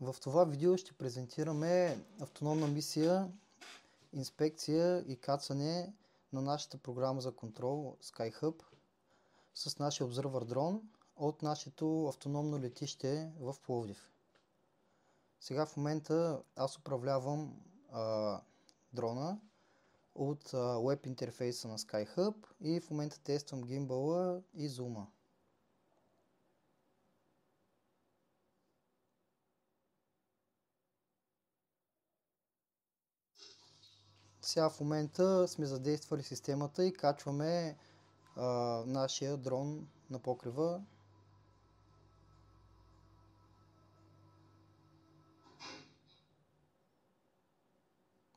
В това видео ще презентираме автономна мисия, инспекция и кацане на нашата програма за контрол SkyHub с нашия Observer дрон от нашето автономно летище в Пловдив. Сега в момента аз управлявам дрона от веб интерфейса на SkyHub и в момента тествам гимбала и зума. Сега в момента сме задействали системата и качваме нашия дрон на покрива.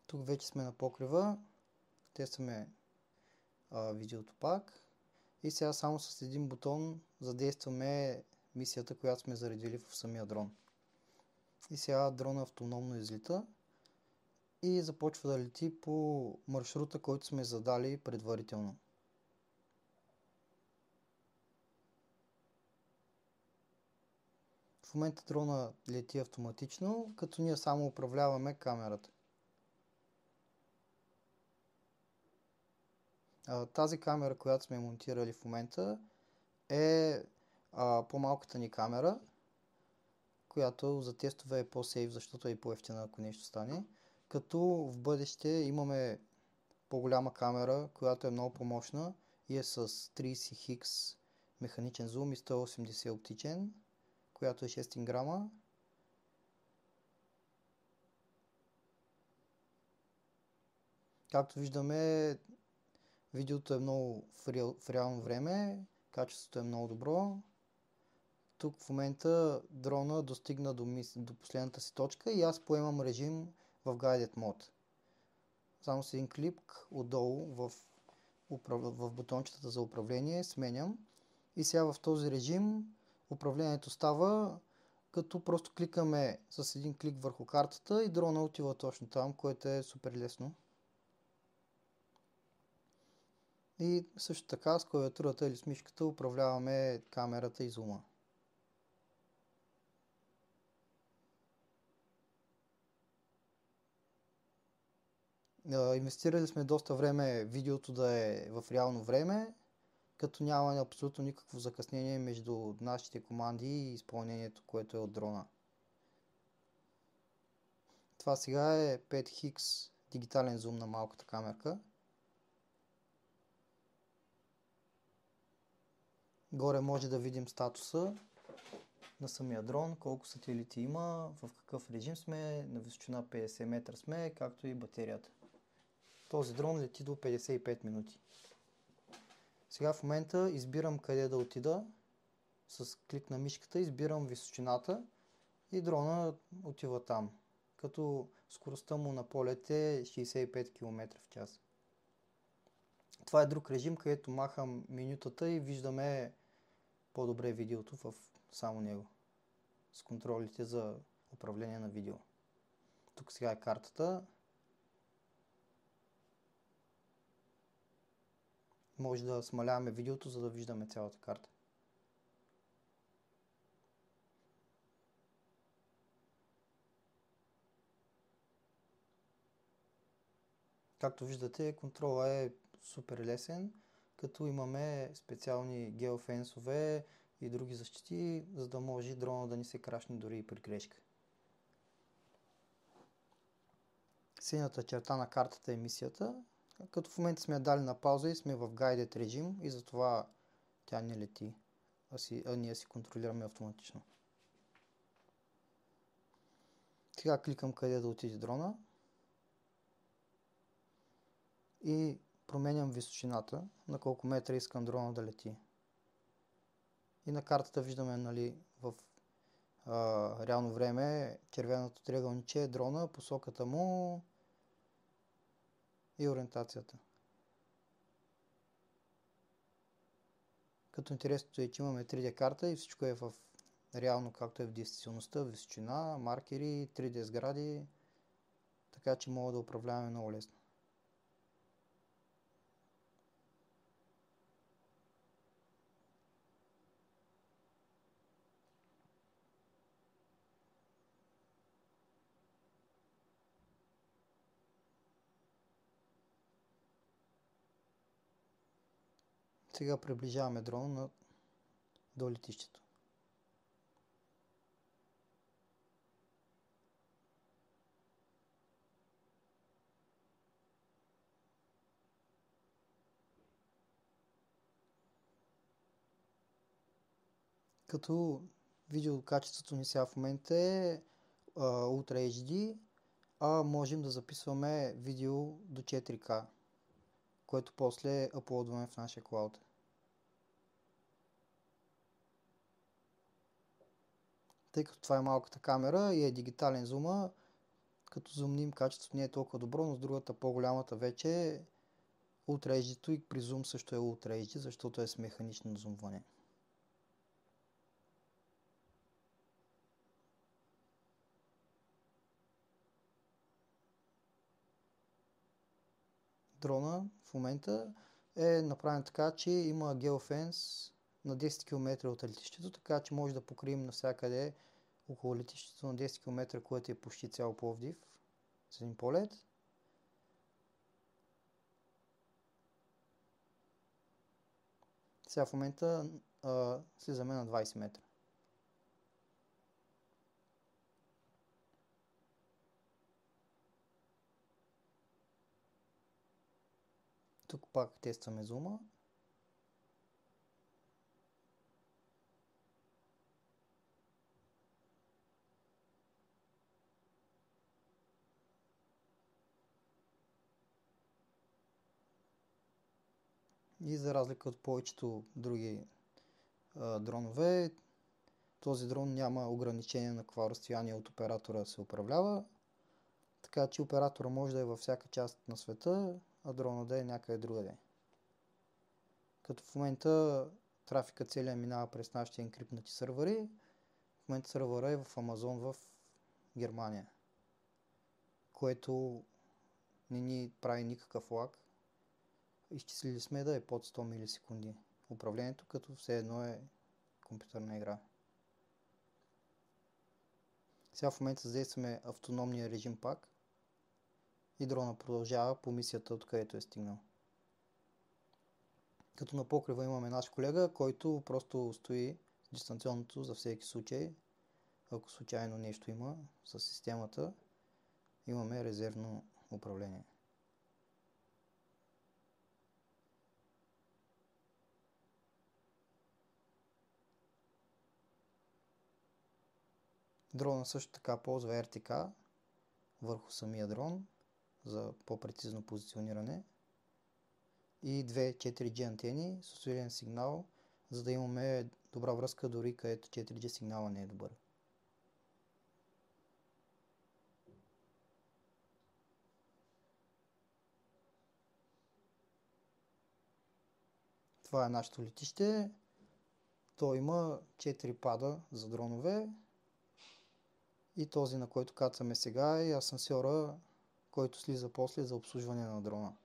Тук вече сме на покрива. Тестваме видеото пак. И сега само с един бутон задействаме мисията, която сме заредили в самия дрон. И сега дрона автономно излита и започва да лети по маршрута, който сме задали предварително. В момента дрона лети автоматично, като ние само управляваме камерата. Тази камера, която сме монтирали в момента, е по-малката ни камера, която за тестове е по-сейф, защото е по-ефтина, ако нещо стане. Като в бъдеще имаме по-голяма камера, която е много по-мощна и е с 30 хикс механичен зум и 180 оптичен, която е 6 грама. Както виждаме, видеото е много в реално време, качеството е много добро. Тук в момента дрона достигна до последната си точка и аз поемам режим в Guided Mode. Само с един клик отдолу в бутончетата за управление сменям. И сега в този режим управлението става като просто кликаме с един клик върху картата и дрона отива точно там, което е супер лесно. И също така с клавиатурата или с мишката управляваме камерата и зума. Инвестирали сме доста време видеото да е в реално време, като няма абсолютно никакво закъснение между нашите команди и изпълнението, което е от дрона. Това сега е 5X дигитален зум на малката камерка. Горе може да видим статуса на самия дрон, колко сателити има, в какъв режим сме, на височина 50 метра сме, както и батерията. Този дрон лети до 55 минути. Сега в момента избирам къде да отида. С клик на мишката избирам височината и дрона отива там. Като скоростта му на полет е 65 км в час. Това е друг режим, където махам менютата и виждаме по-добре видеото в само него. С контролите за управление на видео. Тук сега е картата. Може да смаляваме видеото, за да виждаме цялата карта. Както виждате, контрола е супер лесен, като имаме специални геофенсове и други защити, за да може дрона да ни се крашне дори и при грешка. Синята черта на картата е мисията, като в момента сме я дали на пауза и сме в guided режим и затова тя не лети, а ние си контролираме автоматично. Сега кликам къде да отиде дрона и променям височината, на колко метра искам дрона да лети. И на картата виждаме, нали, в реално време червеното триъгълниче е дрона, посоката му и ориентацията. Като интересното е, че имаме 3D карта и всичко е в реално както е в действителността, височина, маркери, 3D сгради, така че мога да управляваме много лесно. Сега приближаваме дрона до летището. Като видеокачеството ни сега в момента е Ultra HD, а можем да записваме видео до 4K, което после аплодваме в нашия клауд. Тъй като това е малката камера и е дигитален зума, като зумним качеството не е толкова добро, но с другата по-голямата вече е Ultra HD-то и при зум също е Ultra HD, защото е с механично зумване. Дрона в момента е направен така, че има геофенс на 10 км от летището, така че може да покрием навсякъде около летището на 10 км, което е почти цял Пловдив с един полет. Сега в момента слизаме на 20 метра. Тук пак тестваме зума. И за разлика от повечето други дронове, този дрон няма ограничение на какво разстояние от оператора се управлява. Така че оператора може да е във всяка част на света, а дрона да е някъде другаде. Като в момента трафика целия минава през нашите енкриптнати сървъри. В момента сървъра е в Амазон в Германия, което не ни прави никакъв лаг. Изчислили сме да е под 100 милисекунди управлението, като все едно е компютърна игра. Сега в момента задействаме автономния режим пак и дрона продължава по мисията, откъдето е стигнал. Като на покрива имаме наш колега, който просто стои дистанционното за всеки случай. Ако случайно нещо има с системата, имаме резервно управление. Дрона също така ползва RTK върху самия дрон за по-прецизно позициониране и две 4G антени с усилен сигнал, за да имаме добра връзка дори където 4G сигнала не е добър. Това е нашето летище. То има 4 пада за дронове и този, на който кацаме сега, е асансьора, който слиза после за обслужване на дрона.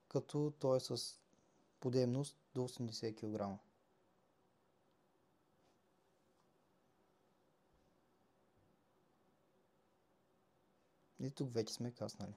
Като той е с подемност до 80 кг. И тук вече сме каснали.